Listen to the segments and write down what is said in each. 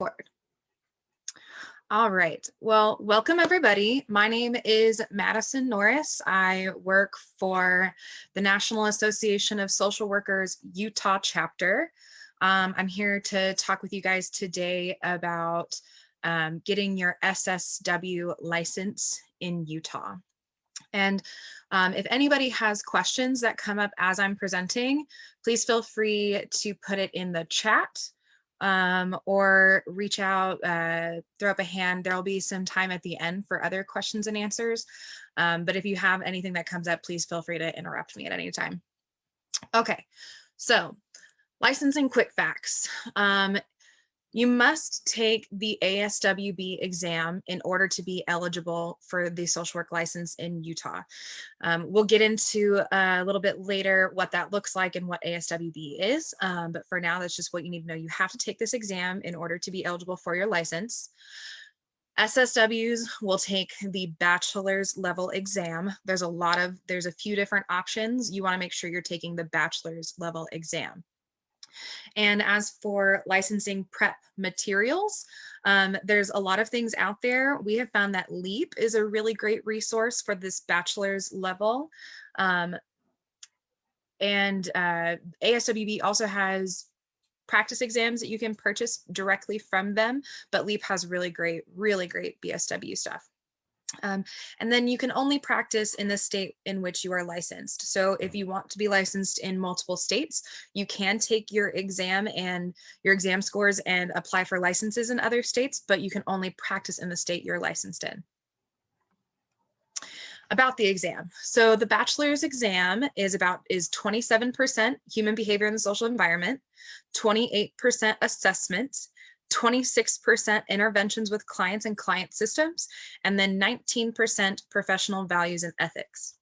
Board. All right, well, welcome everybody. My name is Madison Norris. I work for the National Association of Social Workers Utah chapter. I'm here to talk with you guys today about getting your SSW license in Utah. And if anybody has questions that come up as I'm presenting, please feel free to put it in the chat. Or reach out, throw up a hand. There'll be some time at the end for other questions and answers. But if you have anything that comes up, please feel free to interrupt me at any time. Okay, so licensing quick facts. You must take the ASWB exam in order to be eligible for the social work license in Utah. We'll get into a little bit later what that looks like and what ASWB is, but for now, that's just what you need to know. You have to take this exam in order to be eligible for your license. SSWs will take the bachelor's level exam. There's a few different options. You want to make sure you're taking the bachelor's level exam. And as for licensing prep materials, there's a lot of things out there. We have found that LEAP is a really great resource for this bachelor's level. And ASWB also has practice exams that you can purchase directly from them, but LEAP has really great BSW stuff. And then you can only practice in the state in which you are licensed. So if you want to be licensed in multiple states, you can take your exam and your exam scores and apply for licenses in other states, but you can only practice in the state you're licensed in. About the exam. So the bachelor's exam is 27% human behavior in the social environment, 28% assessment, 26% interventions with clients and client systems, and then 19% professional values and ethics.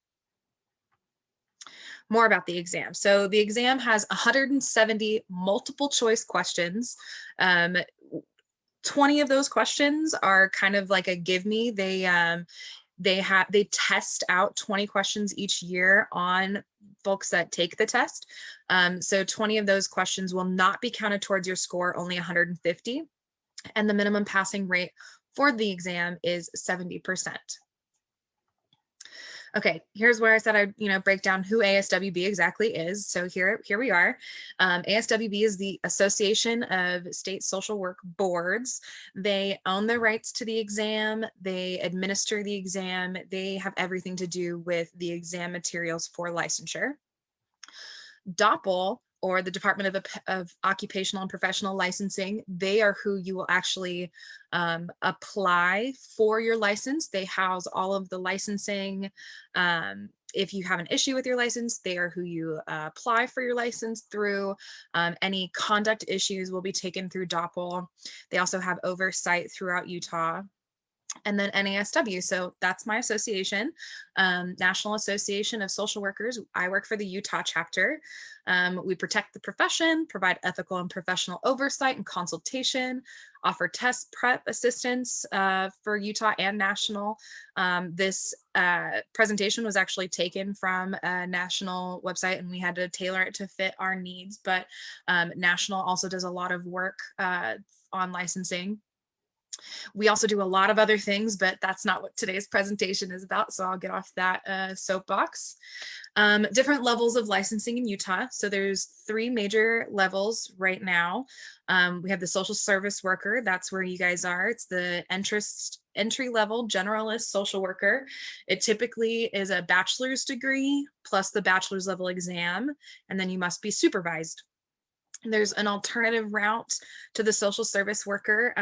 More about the exam. So the exam has 170 multiple choice questions. 20 of those questions are kind of like a give me. They test out 20 questions each year on folks that take the test. So 20 of those questions will not be counted towards your score, only 150. And the minimum passing rate for the exam is 70%. Okay, here's where I said I'd break down who ASWB exactly is. So here we are. ASWB is the Association of State Social Work Boards. They own the rights to the exam. They administer the exam. They have everything to do with the exam materials for licensure. DOPL, or the Department of Occupational and Professional Licensing, they are who you will actually apply for your license. They house all of the licensing. If you have an issue with your license, they are who you apply for your license through. Any conduct issues will be taken through DOPL. They also have oversight throughout Utah. And then NASW, so that's my association, National Association of Social Workers. I work for the Utah chapter. We protect the profession, provide ethical and professional oversight and consultation, offer test prep assistance for Utah and national. This presentation was actually taken from a national website and we had to tailor it to fit our needs, but national also does a lot of work on licensing. We also do a lot of other things, but that's not what today's presentation is about, so I'll get off that soapbox. Different levels of licensing in Utah. So there's 3 major levels right now. We have the social service worker. That's where you guys are. It's the entry level generalist social worker. It typically is a bachelor's degree plus the bachelor's level exam, and then you must be supervised. There's an alternative route to the social service worker.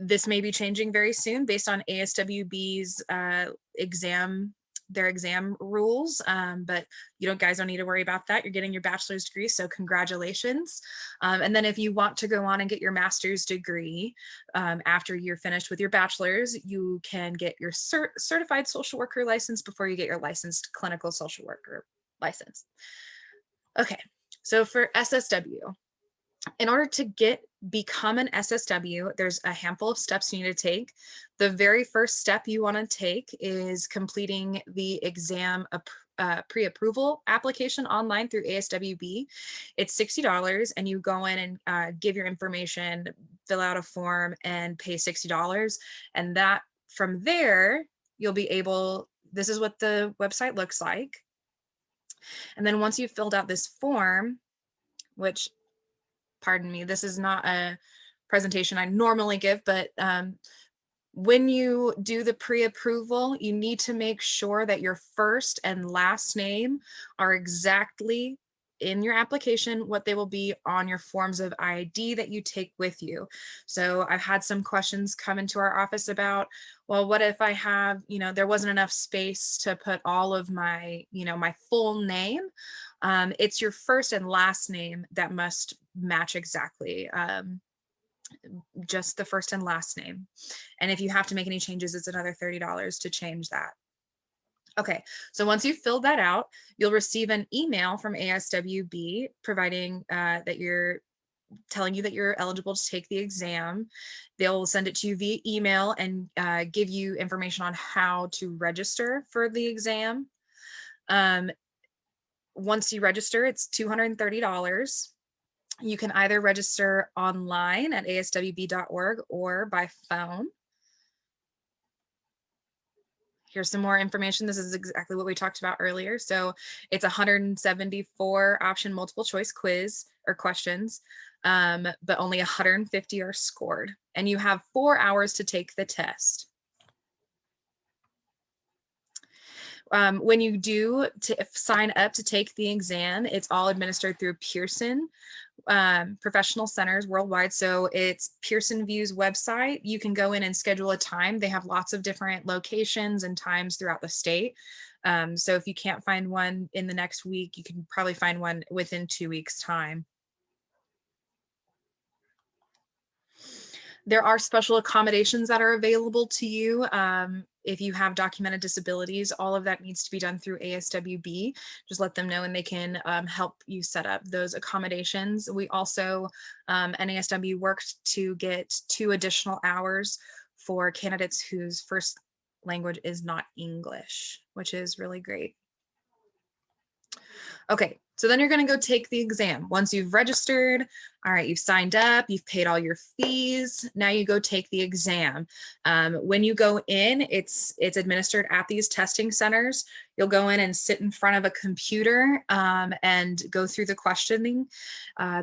This may be changing very soon based on ASWB's their exam rules, but you guys don't need to worry about that. You're getting your bachelor's degree, so congratulations. And then if you want to go on and get your master's degree after you're finished with your bachelor's, you can get your certified social worker license before you get your licensed clinical social worker license. Okay, so for SSW, in order to become an SSW, there's a handful of steps you need to take. The very first step you want to take is completing the exam pre-approval application online through ASWB. It's $60 and you go in and give your information, fill out a form and pay $60. And that from there, you'll be able, this is what the website looks like. And then once you've filled out this form, which, pardon me, this is not a presentation I normally give, but when you do the pre-approval, you need to make sure that your first and last name are exactly in your application what they will be on your forms of ID that you take with you. So I've had some questions come into our office about, well, what if I have, there wasn't enough space to put all of my, my full name. It's your first and last name that must match exactly. Just the first and last name. And if you have to make any changes, it's another $30 to change that. Okay, so once you've filled that out, you'll receive an email from ASWB providing that you're telling you that you're eligible to take the exam. They'll send it to you via email and give you information on how to register for the exam. Once you register, it's $230. You can either register online at aswb.org or by phone. Here's some more information. This is exactly what we talked about earlier. So it's 174 option multiple choice quiz or questions, but only 150 are scored. And you have 4 hours to take the test. When you do sign up to take the exam, it's all administered through Pearson professional centers worldwide. So it's Pearson View's website. You can go in and schedule a time. They have lots of different locations and times throughout the state. So if you can't find one in the next week, you can probably find one within 2 weeks' time. There are special accommodations that are available to you. If you have documented disabilities, all of that needs to be done through ASWB. Just let them know and they can help you set up those accommodations. We also, NASW worked to get 2 additional hours for candidates whose first language is not English, which is really great. Okay, so then you're going to go take the exam. Once you've registered, all right, you've signed up, you've paid all your fees. Now you go take the exam. When you go in, it's administered at these testing centers. You'll go in and sit in front of a computer and go through the questioning.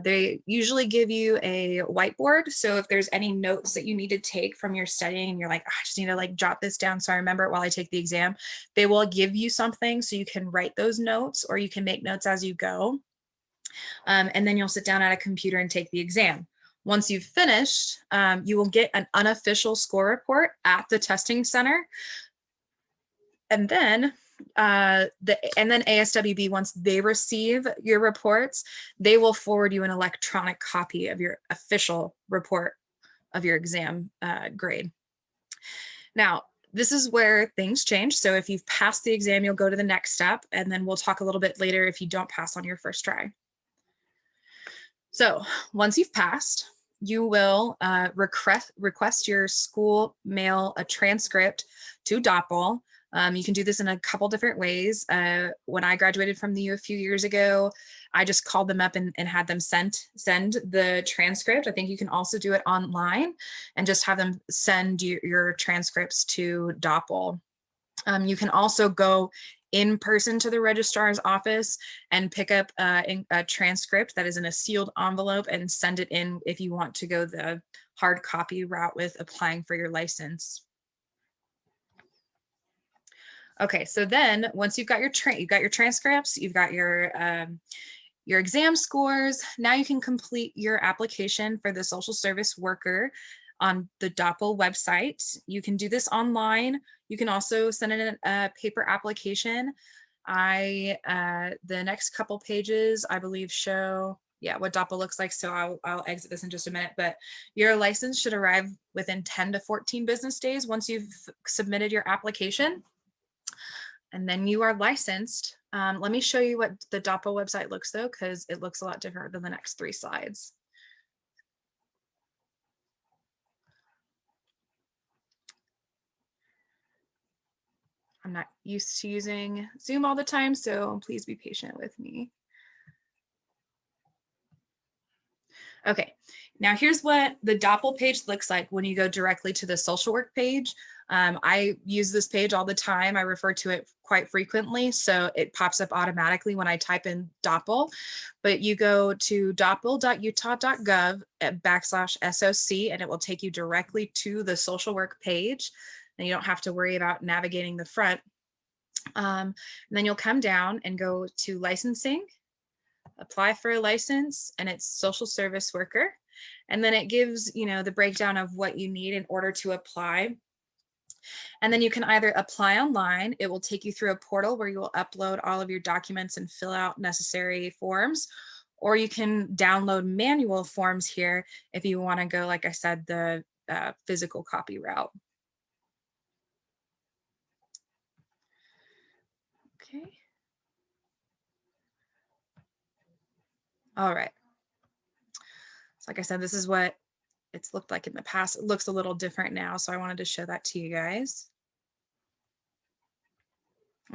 They usually give you a whiteboard. So if there's any notes that you need to take from your studying and you're like, oh, I just need to jot this down so I remember it while I take the exam, they will give you something so you can write those notes or you can make notes as you go. And then you'll sit down at a computer and take the exam. Once you've finished, you will get an unofficial score report at the testing center. And then ASWB, once they receive your reports, they will forward you an electronic copy of your official report of your exam grade. Now, this is where things change. So if you've passed the exam, you'll go to the next step, and then we'll talk a little bit later if you don't pass on your first try. So once you've passed, you will request your school mail a transcript to DOPL. You can do this in a couple different ways. When I graduated from the U a few years ago, I just called them up and had them send the transcript. I think you can also do it online and just have them send your transcripts to DOPL. You can also go in person to the registrar's office and pick up a transcript that is in a sealed envelope and send it in if you want to go the hard copy route with applying for your license. Okay, so then once you've got your transcripts, you've got your exam scores, now you can complete your application for the social service worker on the DOPL website. You can do this online. You can also send in a paper application. The next couple pages, I believe, show what DOPL looks like. So I'll exit this in just a minute, but your license should arrive within 10 to 14 business days once you've submitted your application. And then you are licensed. Let me show you what the DOPL website looks though, because it looks a lot different than the next 3 slides. I'm not used to using Zoom all the time, so please be patient with me. Okay, now here's what the Doppel page looks like when you go directly to the social work page. I use this page all the time. I refer to it quite frequently, so it pops up automatically when I type in Doppel. But you go to doppel.utah.gov/SOC, and it will take you directly to the social work page. And you don't have to worry about navigating the front. And then you'll come down and go to licensing, apply for a license, and it's social service worker. And then it gives, the breakdown of what you need in order to apply. And then you can either apply online. It will take you through a portal where you will upload all of your documents and fill out necessary forms, or you can download manual forms here if you want to go, like I said, the physical copy route. Okay. All right. So like I said, this is what it's looked like in the past. It looks a little different now, so I wanted to show that to you guys.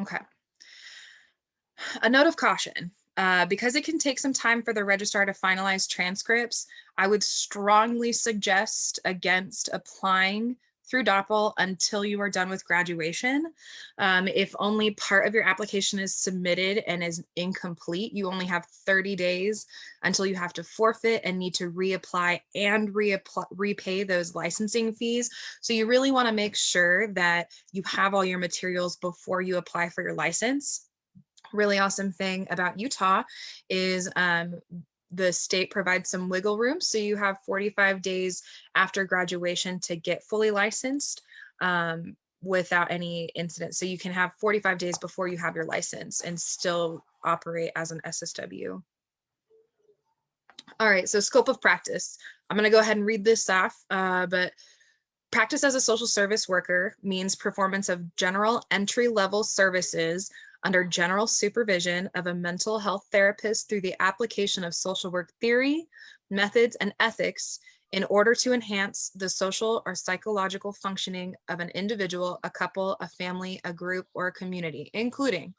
Okay. A note of caution, because it can take some time for the registrar to finalize transcripts, I would strongly suggest against applying through Doppel until you are done with graduation. If only part of your application is submitted and is incomplete, you only have 30 days until you have to forfeit and need to reapply and repay those licensing fees. So you really want to make sure that you have all your materials before you apply for your license. Really awesome thing about Utah is the state provides some wiggle room. So you have 45 days after graduation to get fully licensed without any incident. So you can have 45 days before you have your license and still operate as an SSW. All right, so scope of practice. I'm going to go ahead and read this off, but practice as a social service worker means performance of general entry-level services under general supervision of a mental health therapist through the application of social work theory, methods, and ethics in order to enhance the social or psychological functioning of an individual, a couple, a family, a group, or a community, including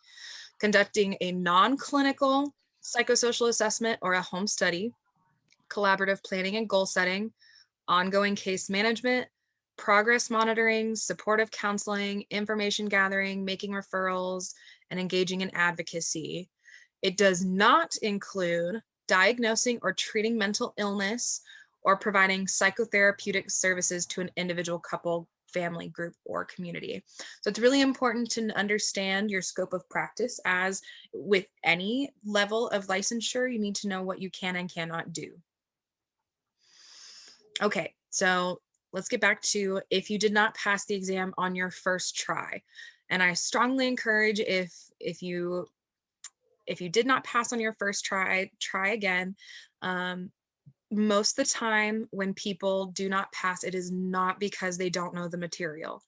conducting a non-clinical psychosocial assessment or a home study, collaborative planning and goal setting, ongoing case management, progress monitoring, supportive counseling, information gathering, making referrals, and engaging in advocacy. It does not include diagnosing or treating mental illness or providing psychotherapeutic services to an individual, couple, family, group, or community. So it's really important to understand your scope of practice. As with any level of licensure, you need to know what you can and cannot do. Okay, so let's get back to if you did not pass the exam on your first try. And I strongly encourage if you did not pass on your first try, try again. Most of the time when people do not pass, it is not because they don't know the material.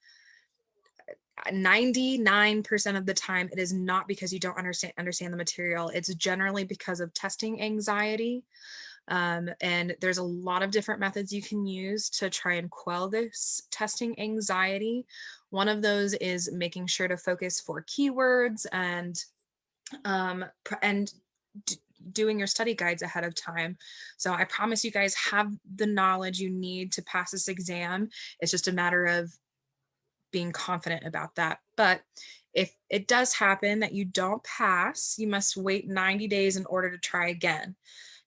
99% of the time, it is not because you don't understand the material. It's generally because of testing anxiety. And there's a lot of different methods you can use to try and quell this testing anxiety. One of those is making sure to focus for keywords and doing your study guides ahead of time. So I promise you guys have the knowledge you need to pass this exam. It's just a matter of being confident about that. But if it does happen that you don't pass, you must wait 90 days in order to try again.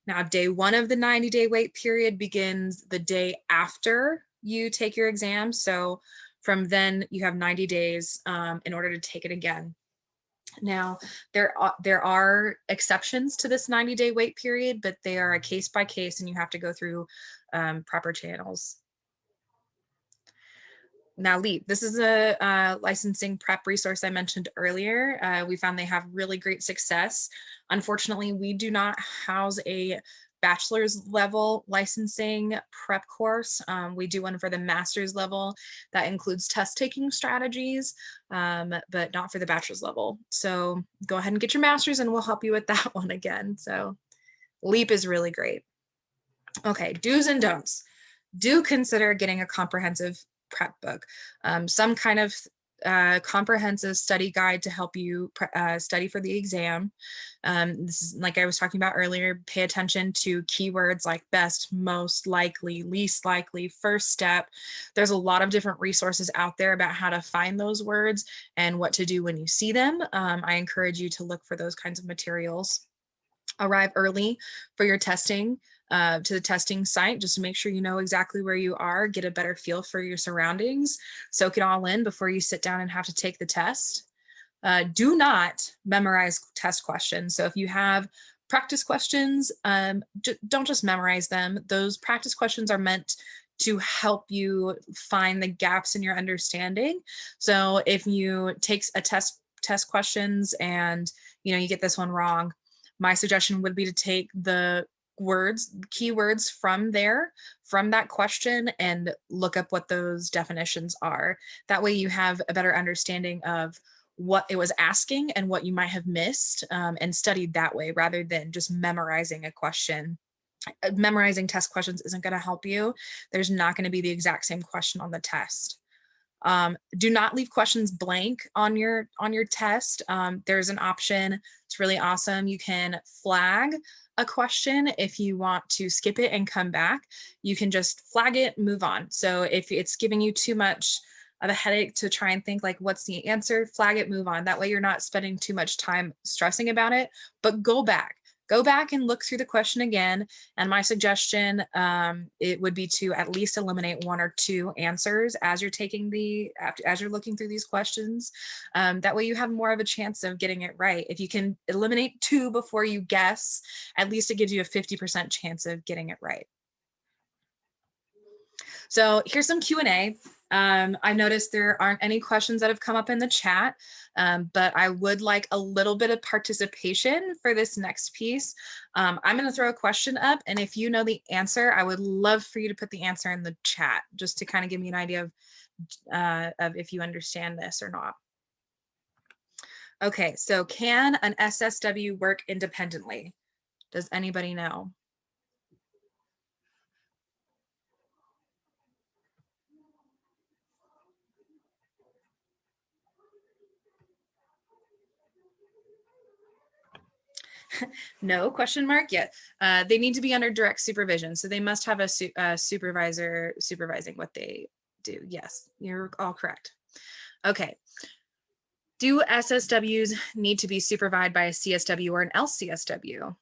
Now, day one of the 90-day wait period begins the day after you take your exam. So from then you have 90 days in order to take it again. Now, there are exceptions to this 90-day wait period, but they are a case by case and you have to go through proper channels. Now, LEAP, this is a licensing prep resource I mentioned earlier. We found they have really great success. Unfortunately, we do not house a bachelor's level licensing prep course. We do one for the master's level that includes test taking strategies, but not for the bachelor's level. So go ahead and get your master's and we'll help you with that one again. So LEAP is really great. Okay, do's and don'ts. Do consider getting a comprehensive prep book, some kind of comprehensive study guide to help you study for the exam. This is, like I was talking about earlier, pay attention to keywords like best, most likely, least likely, first step. There's a lot of different resources out there about how to find those words and what to do when you see them. I encourage you to look for those kinds of materials. Arrive early for your testing, to the testing site, just to make sure you know exactly where you are, get a better feel for your surroundings, soak it all in before you sit down and have to take the test. Do not memorize test questions. So if you have practice questions, don't just memorize them. Those practice questions are meant to help you find the gaps in your understanding. So if you take a test questions and you get this one wrong, my suggestion would be to take the keywords from that question and look up what those definitions are. That way you have a better understanding of what it was asking and what you might have missed, and studied that way rather than just memorizing a question. Memorizing test questions isn't going to help you. There's not going to be the exact same question on the test. Do not leave questions blank on your test. There's an option. It's really awesome. You can flag a question. If you want to skip it and come back, you can just flag it, move on. So if it's giving you too much of a headache to try and think like, what's the answer, flag it, move on. That way you're not spending too much time stressing about it, but go back and look through the question again. And my suggestion, it would be to at least eliminate 1 or 2 answers as you're looking through these questions. That way you have more of a chance of getting it right. If you can eliminate 2 before you guess, at least it gives you a 50% chance of getting it right. So here's some Q&A. I noticed there aren't any questions that have come up in the chat, but I would like a little bit of participation for this next piece. I'm going to throw a question up, and if you know the answer, I would love for you to put the answer in the chat, just to kind of give me an idea of if you understand this or not. Okay, so can an SSW work independently? Does anybody know? No, question mark yet. They need to be under direct supervision. So they must have a supervisor supervising what they do. Yes, you're all correct. Okay. Do SSWs need to be supervised by a CSW or an LCSW?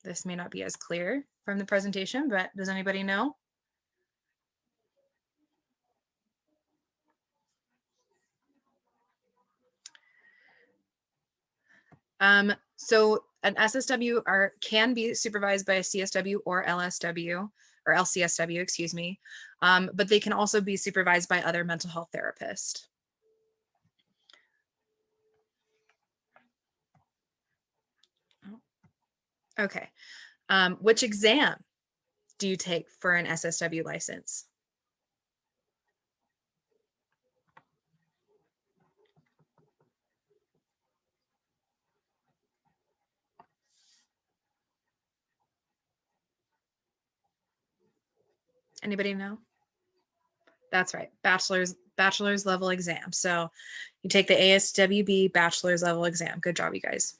This may not be as clear from the presentation, but does anybody know? So an SSW can be supervised by a CSW or LSW or LCSW, excuse me, but they can also be supervised by other mental health therapists. Okay. Which exam do you take for an SSW license? Anybody know? That's right, bachelor's level exam. So you take the ASWB bachelor's level exam. Good job, you guys.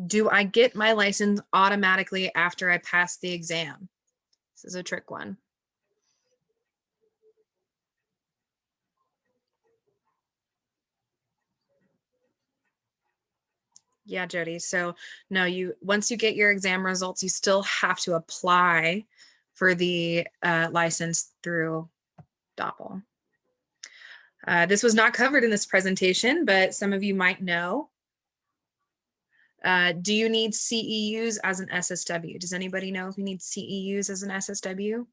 Do I get my license automatically after I pass the exam? This is a trick one. Yeah, Jody. So no, once you get your exam results, you still have to apply for the license through DOPL. This was not covered in this presentation, but some of you might know. Do you need CEUs as an SSW? Does anybody know if you need CEUs as an SSW?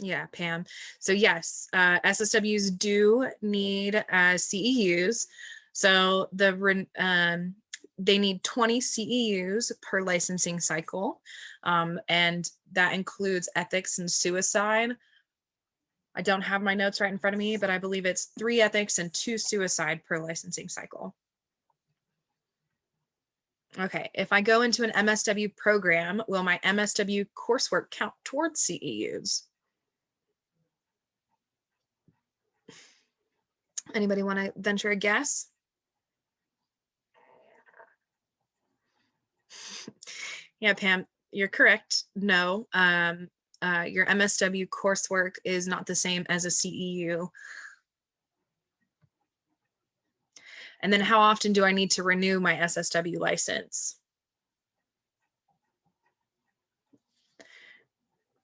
Yeah, Pam. So yes, SSWs do need CEUs. So they need 20 CEUs per licensing cycle, and that includes ethics and suicide. I don't have my notes right in front of me, but I believe it's 3 ethics and 2 suicide per licensing cycle. Okay, if I go into an MSW program, will my MSW coursework count towards CEUs? Anybody want to venture a guess? Yeah, Pam, you're correct. No, your MSW coursework is not the same as a CEU. And then how often do I need to renew my SSW license?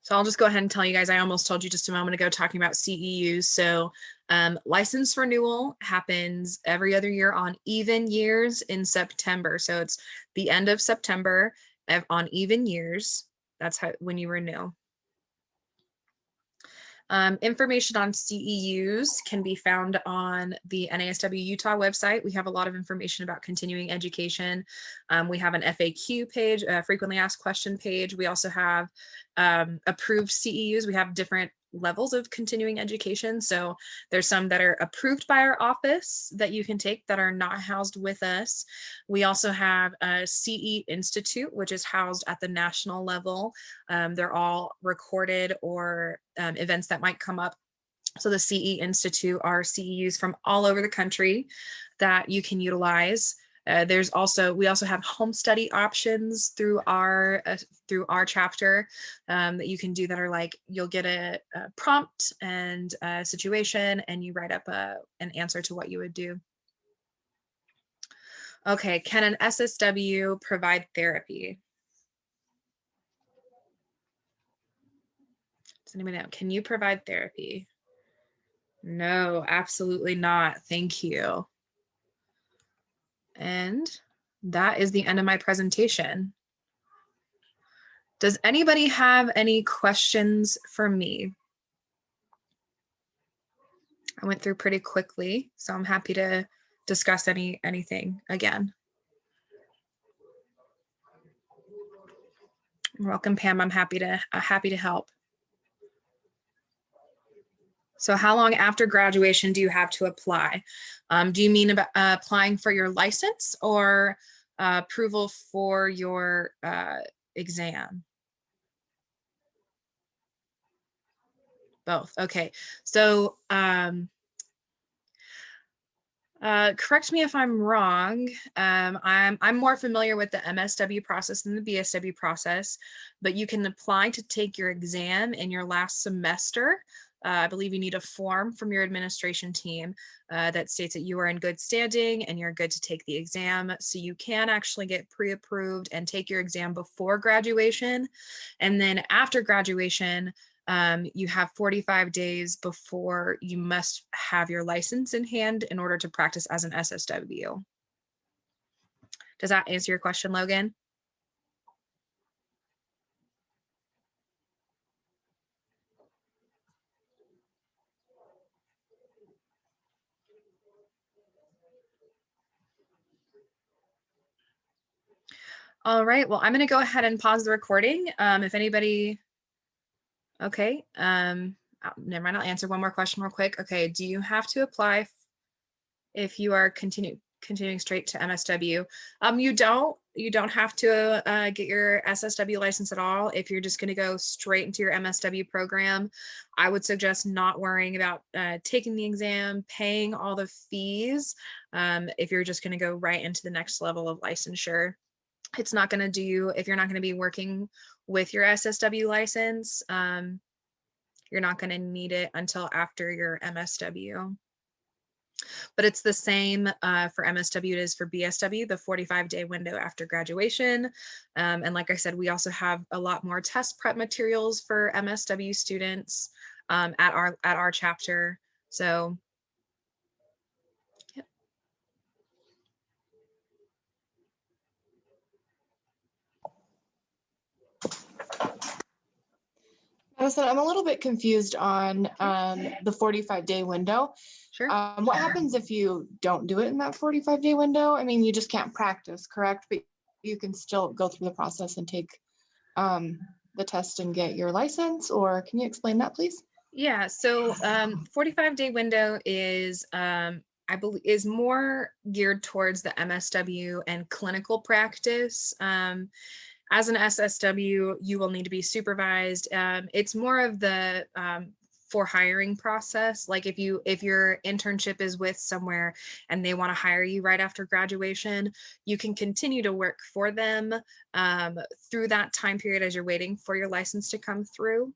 So I'll just go ahead and tell you guys, I almost told you just a moment ago talking about CEUs. So license renewal happens every other year on even years in September. So it's the end of September on even years. That's how when you renew. Information on CEUs can be found on the NASW Utah website. We have a lot of information about continuing education. We have an FAQ page, a frequently asked question page. We also have approved CEUs. We have different levels of continuing education. So there's some that are approved by our office that you can take that are not housed with us. We also have a CE Institute, which is housed at the national level. They're all recorded or events that might come up. So the CE Institute are CEUs from all over the country that you can utilize. We also have home study options through our chapter that you can do that are like, you'll get a prompt and a situation and you write up an answer to what you would do. Okay, can an SSW provide therapy? Does anybody know? Can you provide therapy? No, absolutely not. Thank you. And that is the end of my presentation. Does anybody have any questions for me? I went through pretty quickly, so I'm happy to discuss anything again. You're welcome, Pam. I'm happy to help. So how long after graduation do you have to apply? Do you mean about applying for your license or approval for your exam? Both. Okay. So correct me if I'm wrong. I'm more familiar with the MSW process than the BSW process, but you can apply to take your exam in your last semester. I believe you need a form from your administration team that states that you are in good standing and you're good to take the exam. So you can actually get pre-approved and take your exam before graduation. And then after graduation, you have 45 days before you must have your license in hand in order to practice as an SSW. Does that answer your question, Logan? All right, well, I'm going to go ahead and pause the recording. If anybody, okay, never mind, I'll answer one more question real quick. Okay, do you have to apply if you are continuing straight to MSW? You don't have to get your SSW license at all. If you're just going to go straight into your MSW program, I would suggest not worrying about taking the exam, paying all the fees. If you're just going to go right into the next level of licensure. It's not going to do, if you're not going to be working with your SSW license, you're not going to need it until after your MSW. But it's the same for MSW it is for BSW, the 45-day window after graduation. And like I said, we also have a lot more test prep materials for MSW students at our chapter. So Madison, I'm a little bit confused on the 45-day window. sure. What happens if you don't do it in that 45-day window? I mean, you just can't practice, correct? But you can still go through the process and take the test and get your license, or can you explain that, please? Yeah, so 45-day window is I believe is more geared towards the MSW and clinical practice. As an SSW, you will need to be supervised. It's more of the for hiring process. Like if your internship is with somewhere and they want to hire you right after graduation, you can continue to work for them through that time period as you're waiting for your license to come through.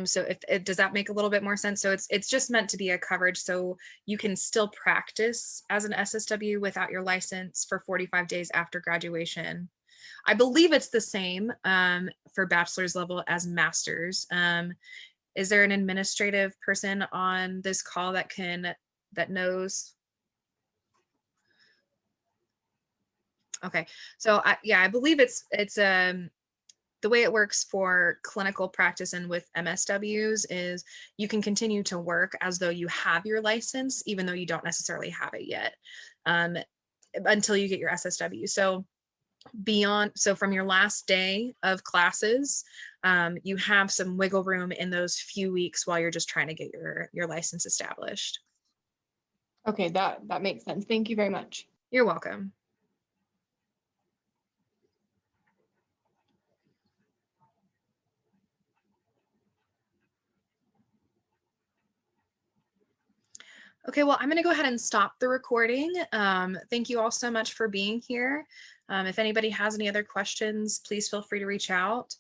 So if it does that make a little bit more sense? So it's just meant to be a coverage, so you can still practice as an SSW without your license for 45 days after graduation. I believe it's the same for bachelor's level as master's. Is there an administrative person on this call that knows? Okay, so yeah, I believe it's the way it works for clinical practice and with MSWs is you can continue to work as though you have your license, even though you don't necessarily have it yet, until you get your SSW. So from your last day of classes, you have some wiggle room in those few weeks while you're just trying to get your license established. Okay, that makes sense. Thank you very much. You're welcome. Okay, well, I'm going to go ahead and stop the recording. Thank you all so much for being here. If anybody has any other questions, please feel free to reach out.